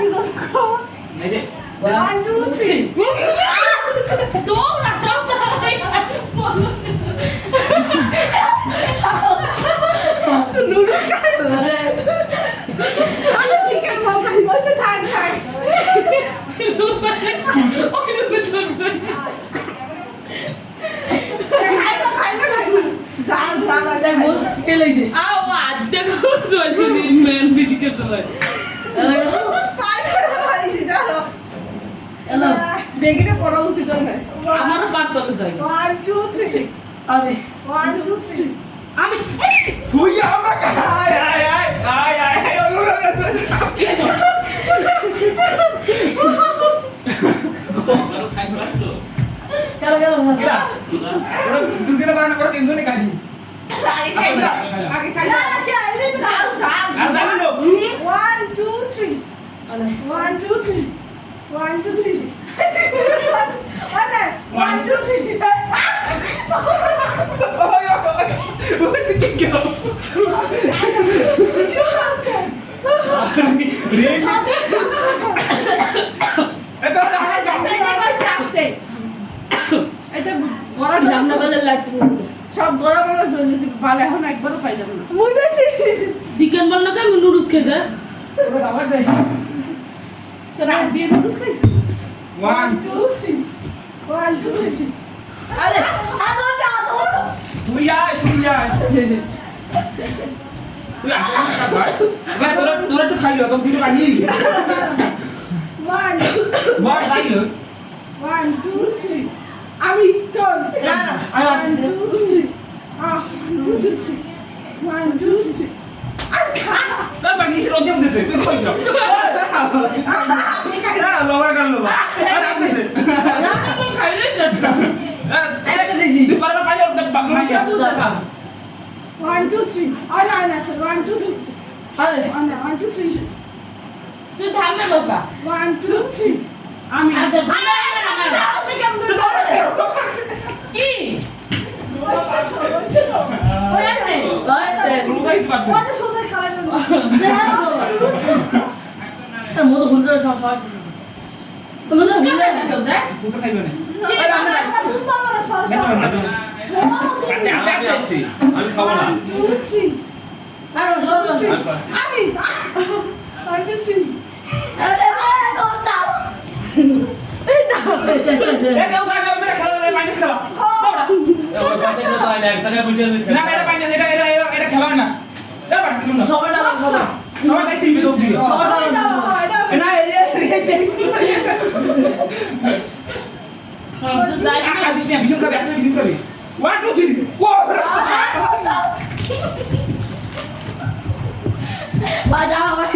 কি করো এই যে 1 2 3 তোমরা সব তাড়াতাড়ি নুডলস খাইছো আরে চিকেন বল খাইছো থাক থাক খাইলো খাইলো খাইলো জাল জাল তাই মোজ খেলে দে আওয়াজ দেখো চলছে মেন বিদিকে চলে তারপরে হইছে জানো এলো বেগিনে পড়া উচিত না আমারও পাক করতে চাই 1 2 3 আরে 1 2 3 আমি তুই আমাকে আয় আয় আয় আয় আয় গেল গেল কেডা ওরা দুজনে বানানো করে তিনজনে কাজি আগে খাইলো না কি আইলে জাল জাল আর জানি না 1 2 3 আরে 1 2 3 1 2 3 আরে 1 2 3 ওই ওই কি গেল এটা এটা গরম রান্না করলে লাইট মধ্যে সব গরম হলো চলে ভালো এখন একবারও পাই যাব না মুই বেশি চিকেন বল না খাই নুডলস খেয়ে যা ওরা আবার দেয় তো রাত দিয়ে নুডলস খাইছো 1 2 3 1 2 3 আরে আদো আদো তুই আয় তুই আয় তুই আসলে না ভাই ভাই তোরা তোরা একটু খাইও তো তুই বানিয়ে 1 মার খাইও 1 2 3 আমি কোন না না আমি 1 2 3 2 3 1 2 3 না বানিয়ে রোজে মধ্যে তুই কই যাও আমি খাই না লোবার গাল লোবা আরে আপনি রান্না বল খাইলে যাচ্ছে এটা দিছি তুই পারবা পাইলে বাবু না গিয়া 1 2 3 আনা আনা স্যার 1 2 3 আরে আনা 1 2 3 তুই থামবে লোকা 1 2 3 আমি আচ্ছা আপনি কেমন কি ওইছে আরে তুমি খাই পারছো ওই সোজা খালা না মোজ হুন্ডা সব সব শেষ মোজ হুন্ডা না কেউ দেখ তুই তো খাইবে না কি রান্না দুধ পারবা না সর সর আমি খাবো না 1 2 3 আরে সব আমি 1 2 3 আরে কোস্তা এই দাও শেষ শেষ এ কেউ খাবে মেরে খেলা না মাইনাস খেলা না এটা পাইনা এটা এটা এটা খেলা না এ বাট না সবাই লাগা সবাই সবাই তাই টিভি দৌড় দিও সবাই লাগা না এই তো যাই আসিস না বিজন খাবে আসলে বিজন খাবে 1 2 3 ও বাজা ভাই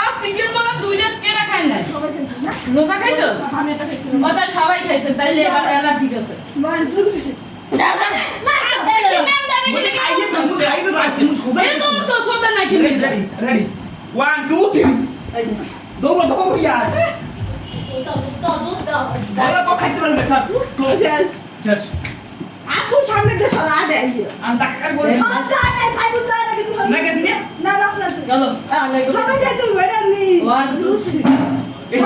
আর চিকেন বল দুইটা কেনা খাই না সবাই খাইছে না রোজা খাইছো আমি এটা খাইছি ওটা সবাই খাইছে তাইলে এবার এলা ঠিক আছে 1 2 3 না এই মেল জানি কি খাইয়ে তো খাইবে না তুমি সোজা এই তো তো সোদা না কি রেডি রেডি 1 2 3 দৌড় দৌড় यार বলা তো খাইতে পারবে স্যার তো শেষ শেষ আপু সামনে দিয়ে সর আগে আইও আমি টাকা করে সব জায়গায় সাইকেল যায় না কিন্তু না গেছি না না রাখ না তুই গেল আমি সবাই যাই তুই ওটা নি 1 2 3 এই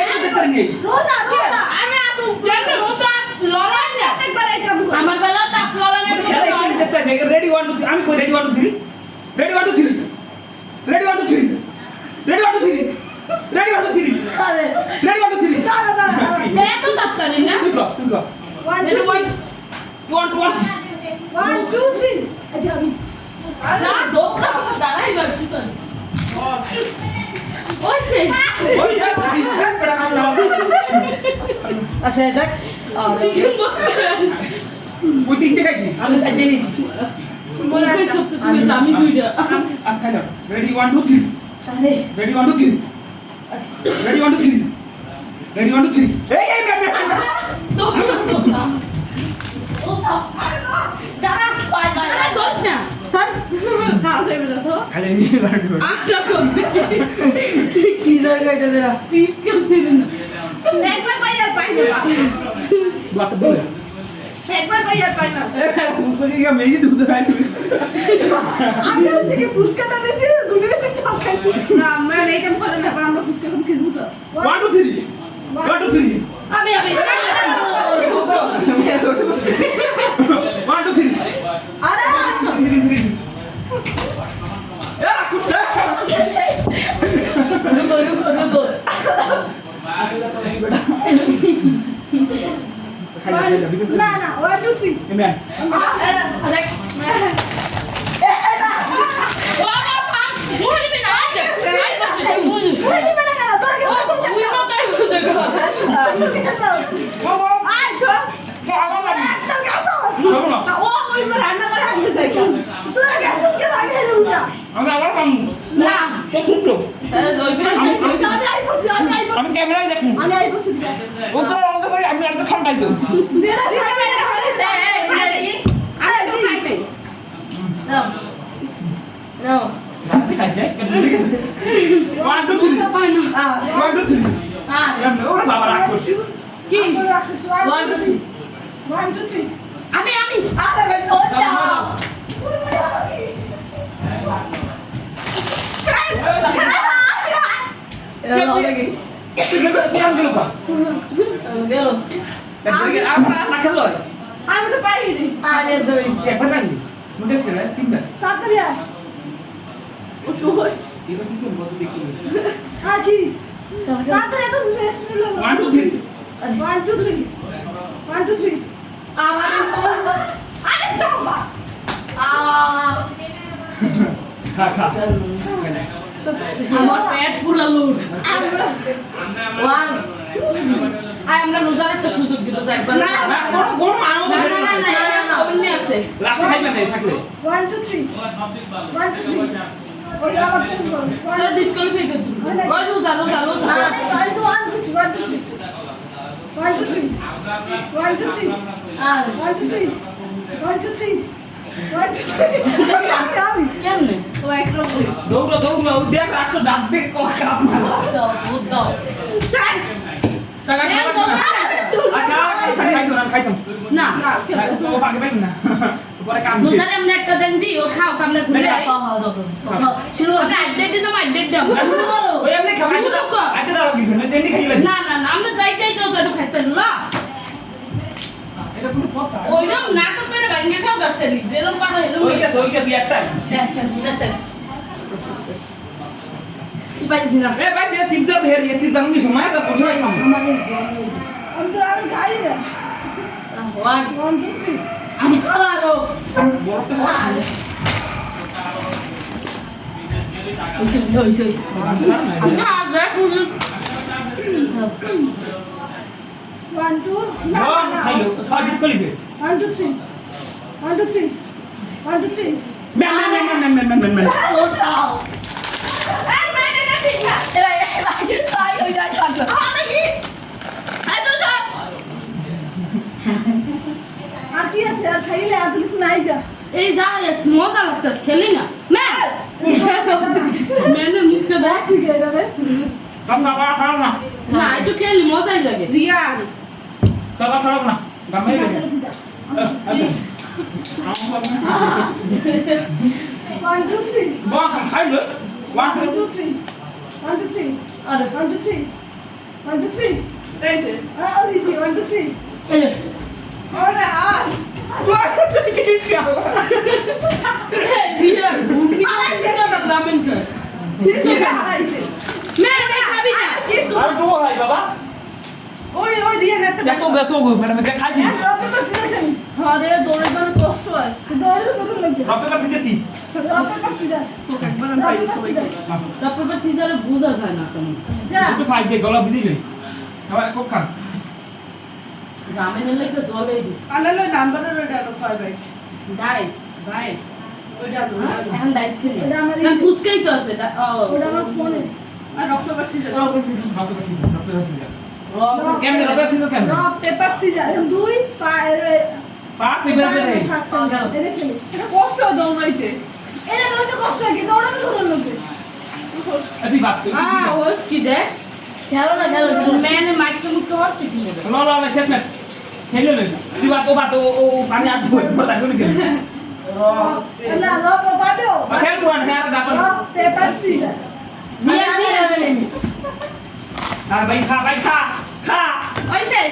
দেখতে পারি রোজা রোজা আমি আপু কেন ওটা লড়াই না একবার এই কাম কর আমার বেলা তো লড়াই না খেলা একটু দেখতে পারি রেডি 1 2 3 আমি কই ready 1 2 3 ready 1 2 3 ready 1 2 3 ready 1 2 3 ready 1 2 3 আরে রেডি 1 2 3 দাঁড়া দাঁড়া এত ডাক্তারি না তুই কর 1 2 3 1 2 1 2 3 আচ্ছা আমি যা দৌড়া দাঁড়াই বাকি তো ওইছে ওই যা আচ্ছা দেখ চিকেন বল ওই তিনটে খাইছি আমি চাইতে দিছি মনে হয় সবচেয়ে তুমি আমি দুইটা আজ খাই না রেডি 1 2 3 আরে রেডি 1 2 3 রেডি 1 2 3 রেডি 1 2 3 এই দৌড়া ও দাঁড়া বাই বাই আরে দোষ না স্যার খাওয়া যাবে না তো আরে এই বাড়ি আটটা করছে কি জায়গা কইতেছে না চিপস কেউ ছিল না একবার পাই আর পাই না বাত বলে একবার পাই আর পাই না মুখে গিয়ে মেয়ে দুধ খাই আমি হচ্ছে কি ফুসকাটা বেশি গুলি বেশি সব খাইছি না ম্যান এই কাম করে না আমরা ফুচকা কম খেলবো তো 1 2 3 1 2 3 আমি 1 2 3 আরে এরা কুস্তা রুকো না না 1 2 3 এমন দেখ বাবা পাপ মুড়ি বিনা আইতে মুড়ি তুই দিবে না কেন তোরা কি বলছিস উই মাথায় বুঝে গো বাবা আয় তো বাবা একদম গেছো বাবা না ও ওই রান্না করে হাঁটতে যাই তোরা গেছিস কে আগে হেলে উঠা আমি আবার কাম না তো ফুটো আমি আই করছি আমি ক্যামেরায় দেখুন আমি আই করছি ও তো আমাকে কই আমি আর তো খান পাইতো যেটা খাইবে আরে তুই খাইবে নাও নাও রাতে খাইছে 1 2 3 পাই না 1 2 3 ওরে বাবা রাখ করছি কি 1 2 3 1 2 3 আমি আরে ভাই ওটা এটা লাগে তুই গেল কা গেল দেখি আর না খেলো আমি তো পারিনি আমি একদম একবার পাইনি মুকেশ করে তিনবার তাড়াতাড়ি আয় একটু হয় এবার কিছু বলতে দেখি হ্যাঁ কি তাড়াতাড়ি এত রেস্ট নিল 1 2 3 1 2 3 1 2 3 আমার আরে বাবা খা খা আমার পেট পুরো লোড ওয়ান আই আমরা রোজার একটা সুযোগ দিল একবার না না কোন কোন মানব না না না না অন্য আছে লাস্ট খাইবে না থাকলে 1 2 3 1 2 3 ওই আমার ফোন কর তোর ডিসকোয়ালিফাই করে দিল ওই রোজা আরে তো 1 2 3 1 2 3 1 2 3 1 2 3 আর 1 2 3 1 2 3 1 2 3 আমি কেমনে ও একরকম দৌড়ো দৌড়ো দেখ রাখো দাঁত দেখ কাপ না দাও দুধ দাও চাই টাকা আচ্ছা খাইতাম না ও পাকে পাইন না পরে কাম রোজারে আমরা একটা দেন দি ও খাও কামনা ঘুরে না, আই খাও খাও দাও শুরু আমরা আইডেট দিতাম আইডেট দাম ওই এমনি খাবার আইতে দাও কি না দেনি খাইলে না না না আমরা যাইতেই তো একটু খাইতে না এটা কোনো কথা ওইরকম নাটক করে ভাঙ্গে খাও গাছটারি যেরকম পারো এরকম ওইটা দিয়ে একটা শেষ শেষ শেষ পাইছি না এ ভাই তুই চিন্তা ভের ये তুই দামি সময় তো পছয় খাম আমাদের আমি খাই না ওয়ান 1 2 3 আমি আবারও বড় তো হইছে না দেখ 1 2 না বড় না খাইলো ছয় দিস কলিবে 1 2 3 1 2 3 1 2 3 ম্যান ও দাও এই মানে না ঠিক না এরা ভাই হই যায় থাকলো আমি কি আই তো যা আর কি আছে আর খাইলে আর তো কিছু নাই গা এই যা মজা লাগতেছে খেলি না ম্যাম ম্যানের মুখটা দেখ ঠিক আছে রে কাম না খাও না না একটু খেলি মজাই লাগে রিয়ান খাবার খাও না গামে গে 1 2 3 বড় খাইলো 1 2 3 1 2 3 আরে 1 2 3 1 2 3 এই যে ওই যে 1 2 3 এই ওরে আর বিয়ার ভূমি না দামেন কর ঠিক আছে হারাইছে ম্যাম খাবি না আর তো ভাই বাবা ওই রিয়ান একটা দেখো দেখো ম্যাডাম কে খাইছি রক্ত পাচ্ছি না কেন আরে দৌড়ে দৌড়ে কষ্ট হয় দৌড়ে দৌড়ে লাগবে রক্ত পাচ্ছি যেতি রক্ত পাচ্ছি যা তোকে একবার আমি পাইনি সবাইকে ডক্টর সিজারে বোঝা যায় না তেমন যা তো খাই যে গলা বিদিলে আবার কোক খান রামেনের লাগে জলে দি আনালে নাম্বারের ওই ডায়লগ পাই ভাই ডাইস রাইট ওই ডায়লগ এখন ডাইস খেলি এটা আমার না ফুসকাই তো আছে ওটা আমার ফোনে আর রক্ত বাসি যাবে রক্ত পাচ্ছি রক্ত পাচ্ছি কেমনে রক্ত পাচ্ছি তো কেমনে রক পেপার সিজার দুই পাঁচ পেপার দে এটা কষ্ট হয় দৌড়াইতে এটা তো কষ্ট লাগে দৌড়াতে দৌড়ানো লাগবে আচ্ছা বাত হ্যাঁ ওস কি দেখ খেলো না খেলো मैंने माइक के मुख को और किसी ने লো লো লো শেষ ম্যাচ খেলে লো তুই বাত ও পানি আর ধুই মজা করে গেল Rock, না রক পাবো খেল কোন হ্যাঁ ডাপন রক পেপার সিজার নিয়ে নিয়ে আর ভাই খা খা ওইসে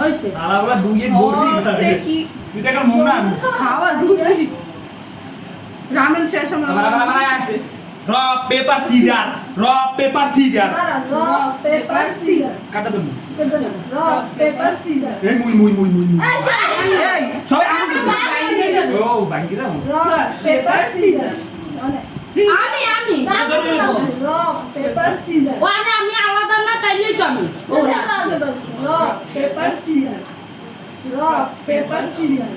ওইসে আলা বলা দুইয়ে দৌড়ি দেখি তুই দেখ মন না খাওয়া ঢুকছি রামেন শেষ আমার রক পেপার সিজার দাঁড়া রক পেপার সিজার কাটা তুমি রক পেপার সিজার এই মুই এই সবাই আগে ও ভাঙ্গি দাও রক পেপার সিজার আমি রক পেপার সিজার ও আমি আলাদা না তাইলেই তো আমি rock paper scissor rock paper scissor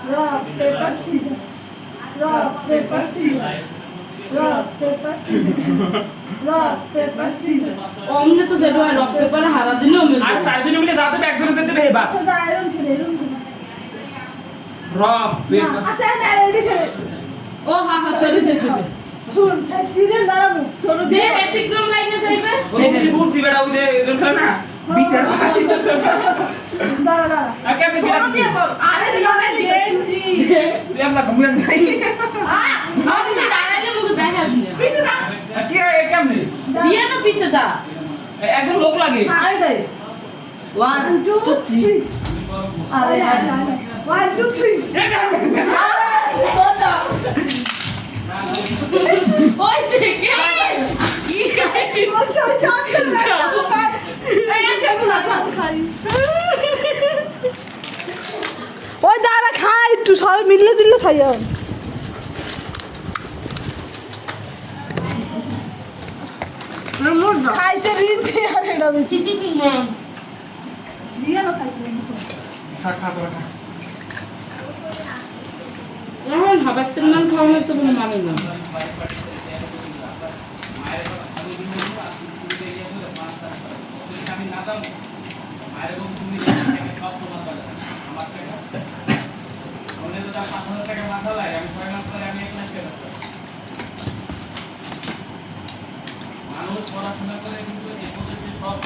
rock paper scissor rock paper scissor rock paper scissor rock paper scissor অমনে তো সেটা হয় রক পেপার হারা দিনও মিলবে আর চারজন মিলে যাতে একজন যেতে বে বাস আচ্ছা এরকম খেলে রক পেপার আচ্ছা না রেডি খেলে ও হা হা সরি সে দিবে শুন সিরিয়াল দাঁড়াবো যে ব্যতিক্রম লাইনে চাইবে ওই বুঝতি বেটা ওই যে এদের খেলা না বিকার দাঁড়া আর কেমনে ছোট দিয়ে বল আরে রিয়ানে লিখেছি তুই আমরা কমিয়া যাই আমি তো দাঁড়াইলে মুখ দেখা দিলে পিছে না কি রে কেমনে দিয়ে না পিছে যা এখন লোক লাগে আরে দে 1 2 3 আরে আরে 1 2 3 ওইসে কে ওসব জানতে না এই কেমন আছো খাই ওই দাঁড়া খাই একটু সবাই মিললে দিলে খাইও খাইছে রিন্তি আর এটা বেশি রিয়ানো খাইছে খা খা তোরা খা এখন হাবাতের নাম খাওয়ানো তো কোনো মানে না মানুষ পড়াশোনা করে কিন্তু এই পদ্ধতি সব